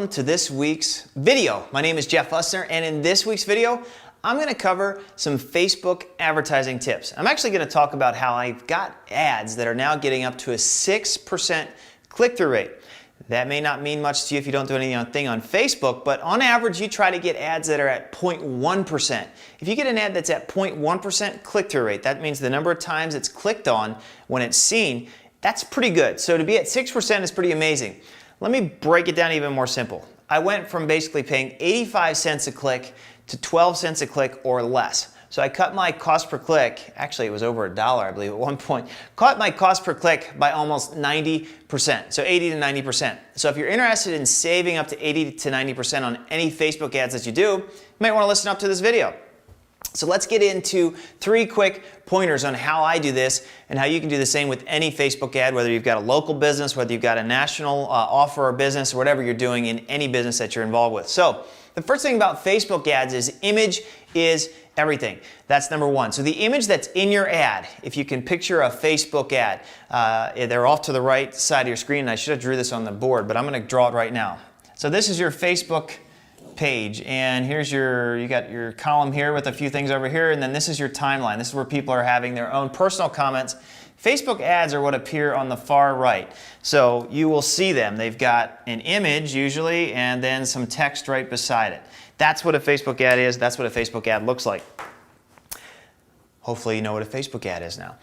welcome to this week's video. My name is Jeff Fussner, and in this week's video, I'm going to cover some Facebook advertising tips. I'm actually going to talk about how I've got ads that are now getting up to a 6% click-through rate. That may not mean much to you if you don't do anything on Facebook, but on average, you try to get ads that are at 0.1%. If you get an ad that's at 0.1% click-through rate, that means the number of times it's clicked on when it's seen, that's pretty good. So to be at 6% is pretty amazing. Let me break it down even more simple. I went from basically paying 85 cents a click to 12 cents a click or less. So I cut my cost per click, actually it was over $1 I believe at one point, cut my cost per click by almost 90%, so 80 to 90%. So if you're interested in saving up to 80 to 90% on any Facebook ads that you do, you might want to listen up to this video. So let's get into 3 quick pointers on how I do this and how you can do the same with any Facebook ad, whether you've got a local business, whether you've got a national offer or business, or whatever you're doing in any business that you're involved with. So the first thing about Facebook ads is image is everything. That's number one. So the image that's in your ad, if you can picture a Facebook ad, they're off to the right side of your screen. And I should have drew this on the board, but I'm going to draw it right now. So this is your Facebook page, and here's you got your column here with a few things over here, and then this is your timeline. This is where people are having their own personal comments. Facebook ads are what appear on the far right. So you will see them. They've got an image usually and then some text right beside it. That's what a Facebook ad is. That's what a Facebook ad looks like. Hopefully you know what a Facebook ad is now.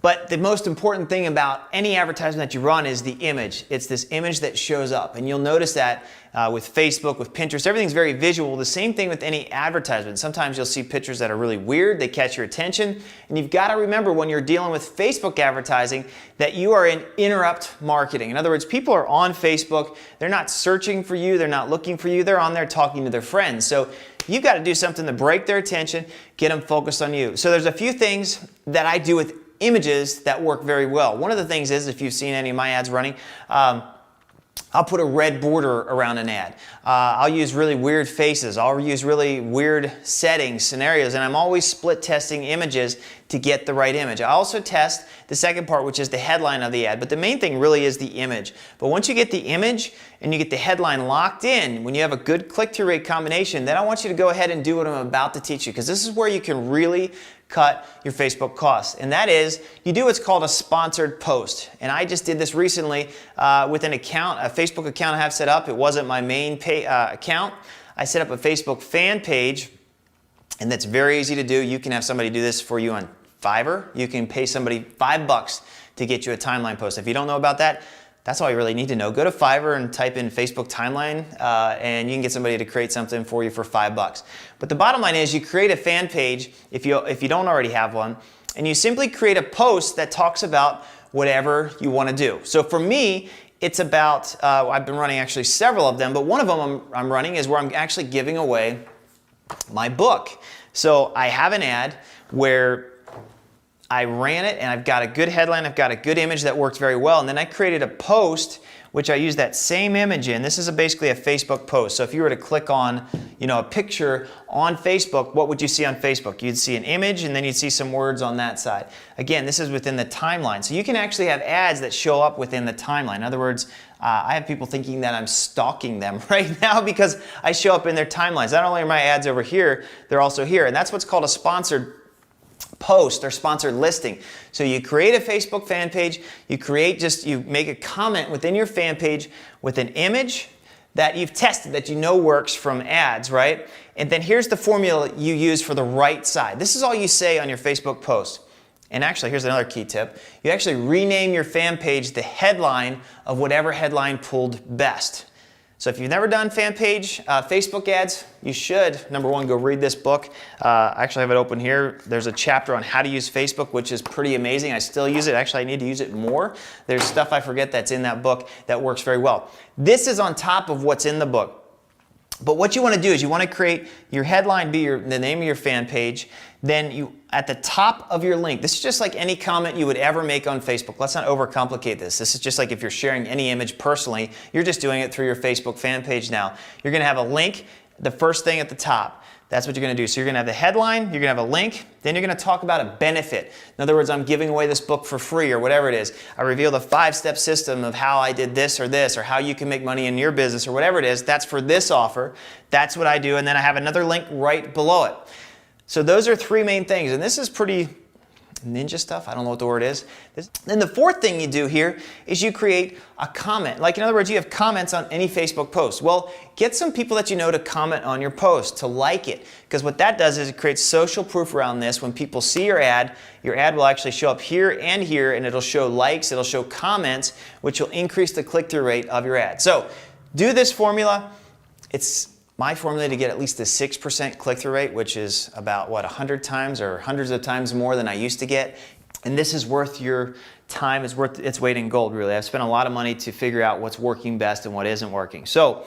But the most important thing about any advertisement that you run is the image. It's this image that shows up. And you'll notice that with Facebook, with Pinterest, everything's very visual. The same thing with any advertisement. Sometimes you'll see pictures that are really weird. They catch your attention. And you've got to remember when you're dealing with Facebook advertising that you are in interrupt marketing. In other words, people are on Facebook. They're not searching for you. They're not looking for you. They're on there talking to their friends. So you've got to do something to break their attention, get them focused on you. So there's a few things that I do with images that work very well. One of the things is, if you've seen any of my ads running, I'll put a red border around an ad. I'll use really weird faces. I'll use really weird settings, scenarios, and I'm always split testing images to get the right image. I also test the second part, which is the headline of the ad, but the main thing really is the image. But once you get the image and you get the headline locked in, when you have a good click-through rate combination, then I want you to go ahead and do what I'm about to teach you, because this is where you can really cut your Facebook costs. And that is, you do what's called a sponsored post. And I just did this recently with an account, a Facebook account I have set up. It wasn't my main account. I set up a Facebook fan page, and that's very easy to do. You can have somebody do this for you on Fiverr. You can pay somebody $5 to get you a timeline post. If you don't know about that, that's all you really need to know. Go to Fiverr and type in Facebook timeline, and you can get somebody to create something for you for $5. But the bottom line is, you create a fan page if you don't already have one, and you simply create a post that talks about whatever you want to do. So for me, it's about, I've been running actually several of them, but one of them I'm running is where I'm actually giving away my book. So I have an ad where I ran it, and I've got a good headline, I've got a good image that worked very well, and then I created a post which I used that same image in. This is basically a Facebook post. So if you were to click on, a picture on Facebook, what would you see on Facebook? You'd see an image, and then you'd see some words on that side. Again, this is within the timeline. So you can actually have ads that show up within the timeline. In other words, I have people thinking that I'm stalking them right now because I show up in their timelines. Not only are my ads over here, they're also here. And that's what's called a sponsored post or sponsored listing. So you create a Facebook fan page, you make a comment within your fan page with an image that you've tested, that you know works from ads, right? And then here's the formula you use for the right side. This is all you say on your Facebook post. And actually, here's another key tip. You actually rename your fan page the headline of whatever headline pulled best. So if you've never done fan page Facebook ads, you should, number one, go read this book. I actually have it open here. There's a chapter on how to use Facebook, which is pretty amazing. I still use it. Actually, I need to use it more. There's stuff I forget that's in that book that works very well. This is on top of what's in the book. But what you want to do is you want to create your headline be the name of your fan page. Then at the top of your link, this is just like any comment you would ever make on Facebook. Let's not overcomplicate this. This is just like if you're sharing any image personally, you're just doing it through your Facebook fan page now. You're going to have a link, the first thing at the top. That's what you're going to do. So you're going to have the headline, you're going to have a link, then you're going to talk about a benefit. In other words, I'm giving away this book for free or whatever it is. I reveal the 5-step system of how I did this, or how you can make money in your business or whatever it is. That's for this offer. That's what I do. And then I have another link right below it. So those are 3 main things. And this is pretty ninja stuff. I don't know what the word is. Then the 4th thing you do here is you create a comment. Like, in other words, you have comments on any Facebook post. Well, get some people that you know to comment on your post, to like it. Because what that does is it creates social proof around this. When people see your ad will actually show up here, and it'll show likes, it'll show comments, which will increase the click-through rate of your ad. So do this formula. It's my formula to get at least a 6% click-through rate, which is about, 100 times or hundreds of times more than I used to get. And this is worth your time. It's worth its weight in gold, really. I've spent a lot of money to figure out what's working best and what isn't working. So,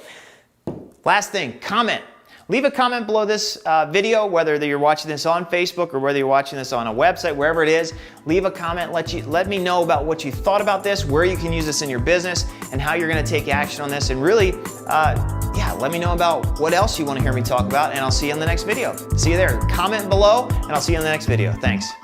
last thing, comment. Leave a comment below this video, whether you're watching this on Facebook or whether you're watching this on a website, wherever it is. Leave a comment. Let me know about what you thought about this, where you can use this in your business, and how you're going to take action on this. And really, let me know about what else you want to hear me talk about, and I'll see you on the next video. See you there. Comment below, and I'll see you on the next video. Thanks.